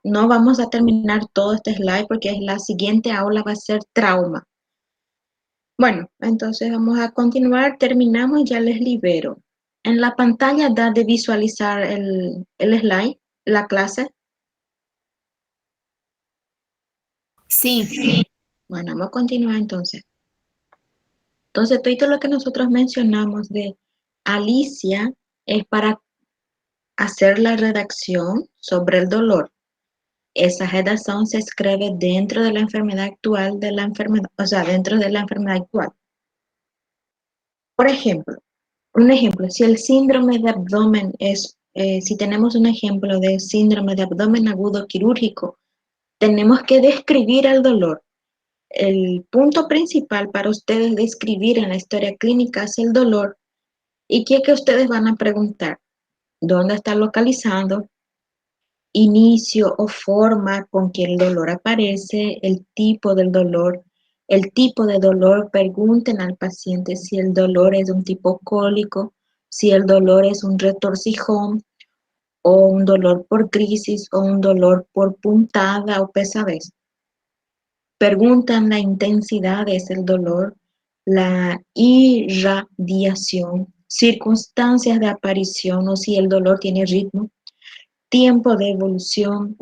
no vamos a terminar todo este slide porque la siguiente aula va a ser trauma. Bueno, entonces vamos a continuar, terminamos y ya les libero. En la pantalla da de visualizar el slide, la clase. Sí. Bueno, vamos a continuar entonces. Entonces, todo lo que nosotros mencionamos de Alicia es para hacer la redacción sobre el dolor. Esa redacción se escribe dentro de la enfermedad actual de la enfermedad, o sea, dentro de la enfermedad actual. Por ejemplo, un ejemplo, si el síndrome de abdomen es, si tenemos un ejemplo de síndrome de abdomen agudo quirúrgico, tenemos que describir el dolor. El punto principal para ustedes describir en la historia clínica es el dolor. ¿Y qué que ustedes van a preguntar? ¿Dónde está localizado? Inicio o forma con que el dolor aparece, el tipo del dolor. El tipo de dolor, pregunten al paciente si el dolor es de un tipo cólico, si el dolor es un retorcijón o un dolor por crisis o un dolor por puntada o pesadez. Preguntan la intensidad de ese dolor, la irradiación, circunstancias de aparición o si el dolor tiene ritmo, tiempo de evolución,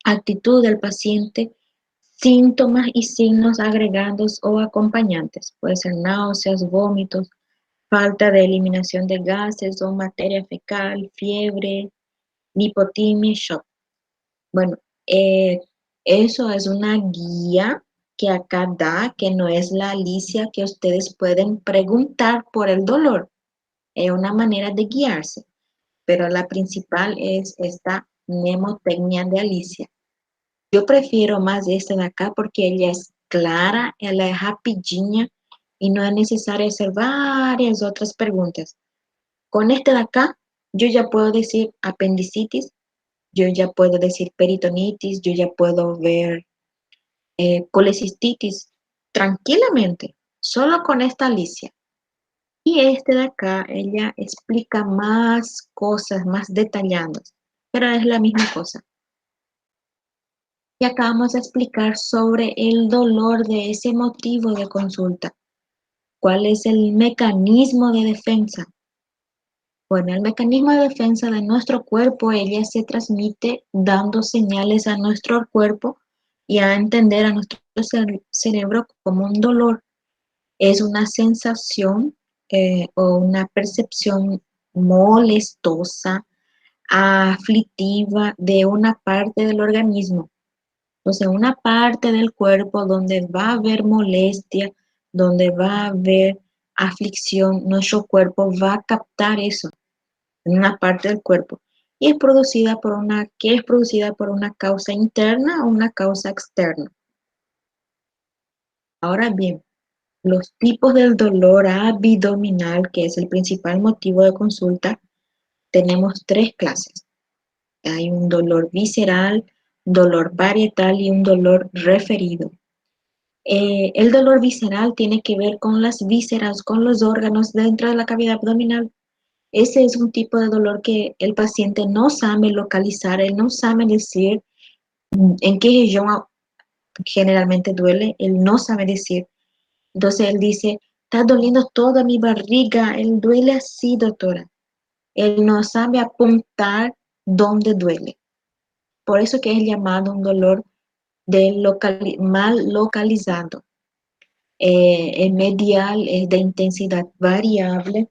actitud del paciente, síntomas y signos agregados o acompañantes. Puede ser náuseas, vómitos, falta de eliminación de gases o materia fecal, fiebre, hipotimia y shock. Bueno, eh, eso es una guía que acá da, que no es la Alicia que ustedes pueden preguntar por el dolor. Es una manera de guiarse, pero la principal es esta mnemotecnia de Alicia. Yo prefiero más esta de acá porque ella es clara, ella es rapidinha y no es necesario hacer varias otras preguntas. Con este de acá, yo ya puedo decir apendicitis, yo ya puedo decir peritonitis, yo ya puedo ver colecistitis tranquilamente, solo con esta Alicia. Y este de acá, ella explica más cosas, más detalladas, pero es la misma cosa. Y acá vamos a explicar sobre el dolor de ese motivo de consulta. ¿Cuál es el mecanismo de defensa? Bueno, el mecanismo de defensa de nuestro cuerpo, ella se transmite dando señales a nuestro cuerpo y a entender a nuestro cerebro como un dolor. Es una sensación o una percepción molestosa, aflictiva de una parte del organismo. Entonces, una parte del cuerpo donde va a haber molestia, donde va a haber aflicción, nuestro cuerpo va a captar eso en una parte del cuerpo y es producida por que es producida por una causa interna o una causa externa. Ahora bien, los tipos del dolor abdominal, que es el principal motivo de consulta, tenemos tres clases. Hay un dolor visceral, dolor parietal y un dolor referido. El dolor visceral tiene que ver con las vísceras, con los órganos dentro de la cavidad abdominal. Ese es un tipo de dolor que el paciente no sabe localizar, él no sabe decir en qué región generalmente duele, él no sabe decir. Entonces él dice, está doliendo toda mi barriga, él duele así, doctora. Él no sabe apuntar dónde duele. Por eso que es llamado un dolor mal localizado. El medial es de intensidad variable.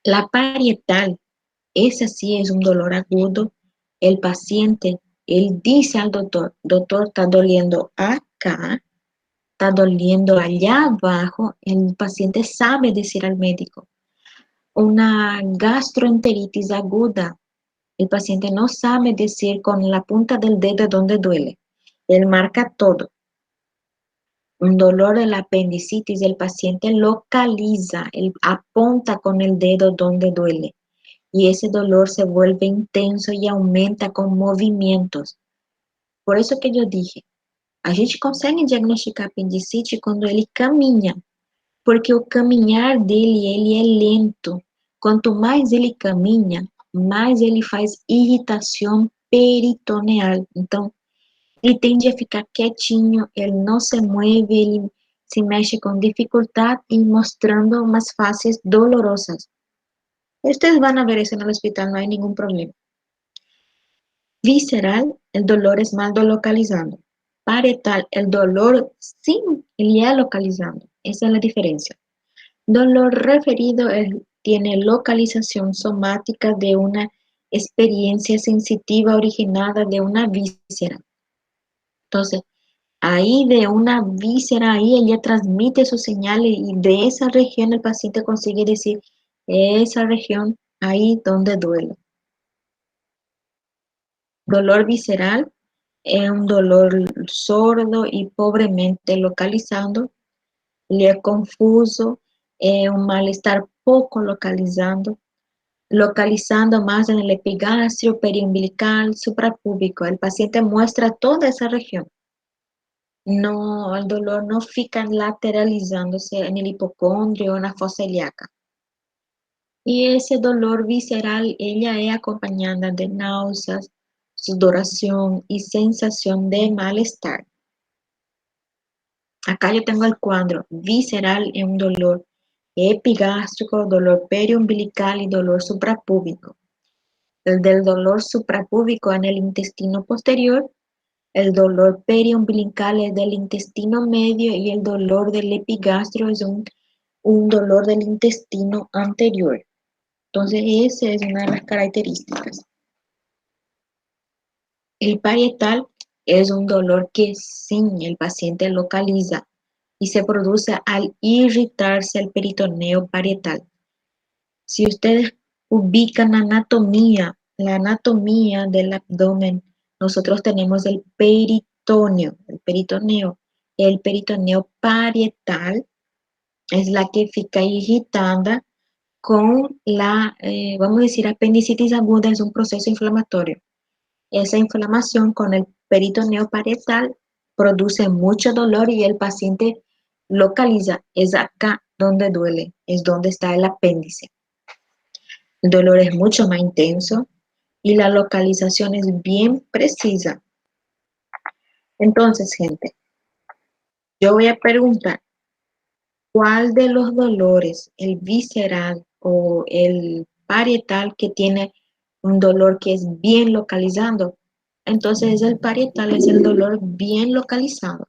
La parietal, ese sí es un dolor agudo. El paciente, él dice al doctor, doctor, está doliendo acá, está doliendo allá abajo. El paciente sabe decir al médico. Una gastroenteritis aguda, el paciente no sabe decir con la punta del dedo dónde duele. Él marca todo. Un dolor de la apendicitis, el paciente localiza, él apunta con el dedo donde duele y ese dolor se vuelve intenso y aumenta con movimientos. Por eso que yo dije, a gente consegue diagnosticar apendicite quando ele caminha, porque o caminhar dele, ele é lento. Quanto mais ele caminha, mais ele faz irritação peritoneal. Então, ele tende a ficar quietinho, ele não se move, ele se mexe com dificuldade e mostrando umas faces dolorosas. Ustedes van a ver eso en el hospital, no hay ningún problema. Visceral, el dolor es más localizando. Parietal, el dolor sin ya localizando. Esa es la diferencia. Dolor referido tiene localización somática de una experiencia sensitiva originada de una víscera. Entonces, ahí de una víscera, ahí ella transmite sus señales y de esa región el paciente consigue decir esa región ahí donde duele. Dolor visceral es un dolor sordo y pobremente localizando, le es confuso, es un malestar poco localizando más en el epigastrio, periumbilical, suprapúbico. El paciente muestra toda esa región. No, el dolor no fica lateralizándose en el hipocondrio o en la fosa ilíaca. Y ese dolor visceral, ella es acompañada de náuseas, sudoración y sensación de malestar. Acá yo tengo el cuadro visceral en un dolor epigástrico, dolor periumbilical y dolor suprapúbico. El del dolor suprapúbico en el intestino posterior, el dolor periumbilical es del intestino medio y el dolor del epigastrio es un dolor del intestino anterior. Entonces, esa es una de las características. El parietal es un dolor que sí el paciente localiza y se produce al irritarse el peritoneo parietal. Si ustedes ubican la anatomía del abdomen, nosotros tenemos el peritoneo parietal es la que fica irritada con vamos a decir, apendicitis aguda, es un proceso inflamatorio. Esa inflamación con el peritoneo parietal produce mucho dolor y el paciente localiza, es acá donde duele, es donde está el apéndice. El dolor es mucho más intenso y la localización es bien precisa. Entonces, gente, yo voy a preguntar, ¿cuál de los dolores, el visceral o el parietal, que tiene un dolor que es bien localizado? Entonces el parietal es el dolor bien localizado.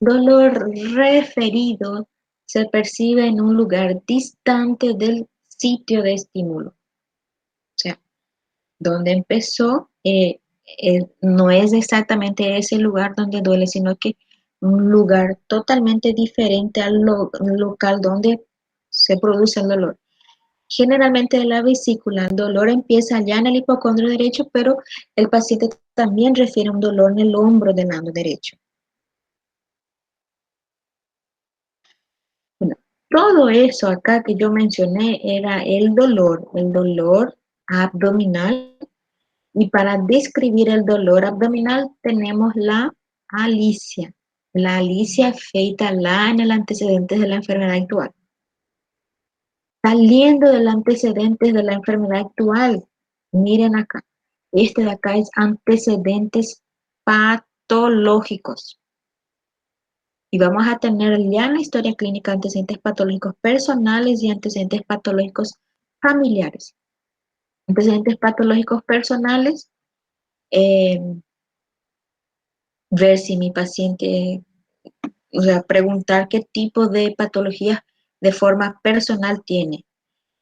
Dolor referido se percibe en un lugar distante del sitio de estímulo. O sea, donde empezó no es exactamente ese lugar donde duele, sino que un lugar totalmente diferente al local donde se produce el dolor. Generalmente de la vesícula, el dolor empieza allá en el hipocondrio derecho, pero el paciente también refiere a un dolor en el hombro del lado derecho. Bueno, todo eso acá que yo mencioné era el dolor abdominal. Y para describir el dolor abdominal tenemos la alicia. La alicia afecta en el antecedente de la enfermedad actual. Saliendo del antecedente de la enfermedad actual, miren acá. Este de acá es antecedentes patológicos. Y vamos a tener ya en la historia clínica antecedentes patológicos personales y antecedentes patológicos familiares. Antecedentes patológicos personales, ver si mi paciente, o sea, preguntar qué tipo de patologías de forma personal tiene.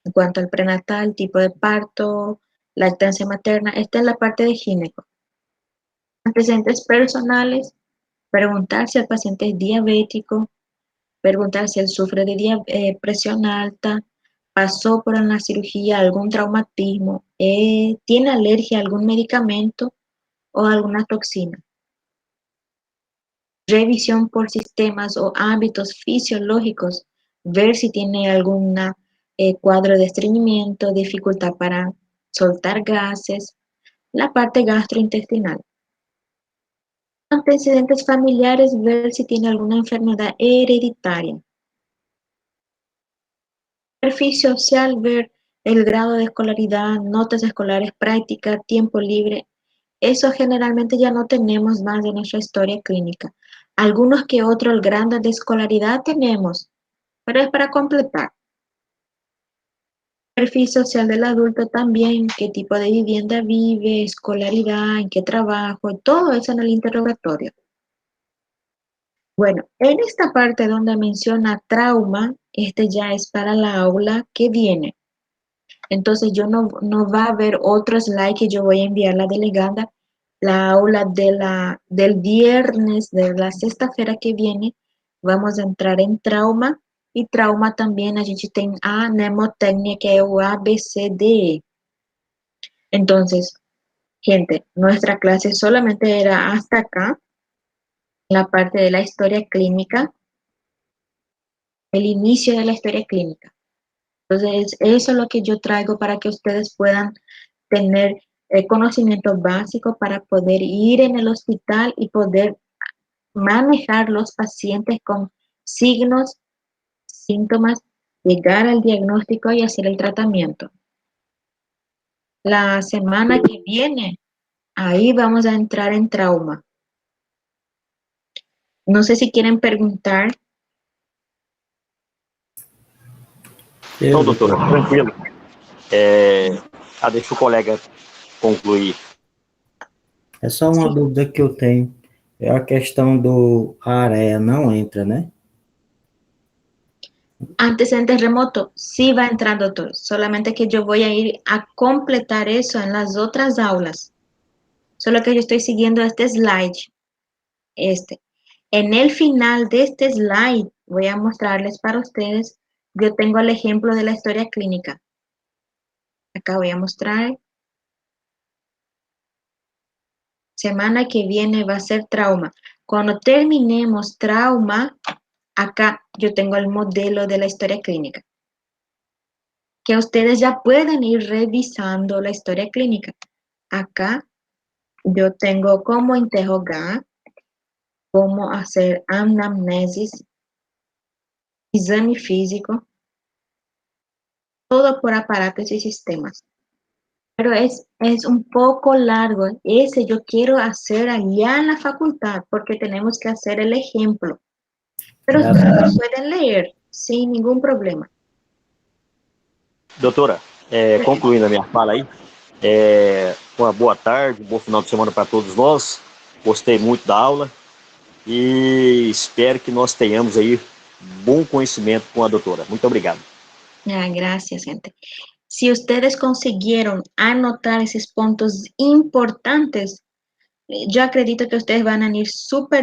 En cuanto al prenatal, tipo de parto, lactancia materna, esta es la parte de gineco. Antecedentes personales, preguntar si el paciente es diabético, preguntar si él sufre de presión alta, pasó por una cirugía, algún traumatismo, tiene alergia a algún medicamento o alguna toxina. Revisión por sistemas o hábitos fisiológicos, ver si tiene algún cuadro de estreñimiento, dificultad para soltar gases, la parte gastrointestinal. Antecedentes familiares, ver si tiene alguna enfermedad hereditaria. Perfil social, ver el grado de escolaridad, notas escolares, práctica, tiempo libre. Eso generalmente ya no tenemos más de nuestra historia clínica. Algunos que otros grandes de escolaridad tenemos, pero es para completar. Perfil social del adulto también, qué tipo de vivienda vive, escolaridad, en qué trabajo, todo eso en el interrogatorio. Bueno, en esta parte donde menciona trauma, este ya es para la aula que viene. Entonces no va a haber otro slide que yo voy a enviar a la delegada. La aula del viernes, de la sexta-feira que viene, vamos a entrar en trauma. E trauma também a gente tem a mnemotecnia, que é o ABCDE. Entonces, gente, nuestra clase solamente era hasta acá, la parte de la historia clínica, el inicio de la historia clínica. Entonces, eso es lo que yo traigo para que ustedes puedan tener conocimiento básico para poder ir en el hospital y poder manejar los pacientes con signos, síntomas, llegar al diagnóstico y hacer el tratamiento. La semana que viene, ahí vamos a entrar en trauma. No sé si quieren preguntar. Não, doutora, tranquilo. Deixa o colega concluir. É só uma Sí. dúvida que eu tenho. É a questão do areia não entra, né? Antecedentes remoto, sí va a entrar, doctor. Solamente que yo voy a ir a completar eso en las otras aulas. Solo que yo estoy siguiendo este slide. En el final de este slide voy a mostrarles para ustedes. Yo tengo el ejemplo de la historia clínica. Acá voy a mostrar. Semana que viene va a ser trauma. Cuando terminemos trauma, acá yo tengo el modelo de la historia clínica, que ustedes ya pueden ir revisando la historia clínica. Acá yo tengo cómo interrogar, cómo hacer anamnesis, exame físico, todo por aparatos y sistemas. Pero es un poco largo. Ese yo quiero hacer allá en la facultad porque tenemos que hacer el ejemplo. Pero ustedes pueden leer sin ningún problema. Doutora, concluindo a minha fala aí, uma boa tarde, um bom final de semana para todos nós. Gostei muito da aula e espero que nós tenhamos aí bom conhecimento com a doutora. Muito obrigado. Gracias, gente. Si ustedes consiguieron anotar esos puntos importantes, yo acredito que ustedes van a ir súper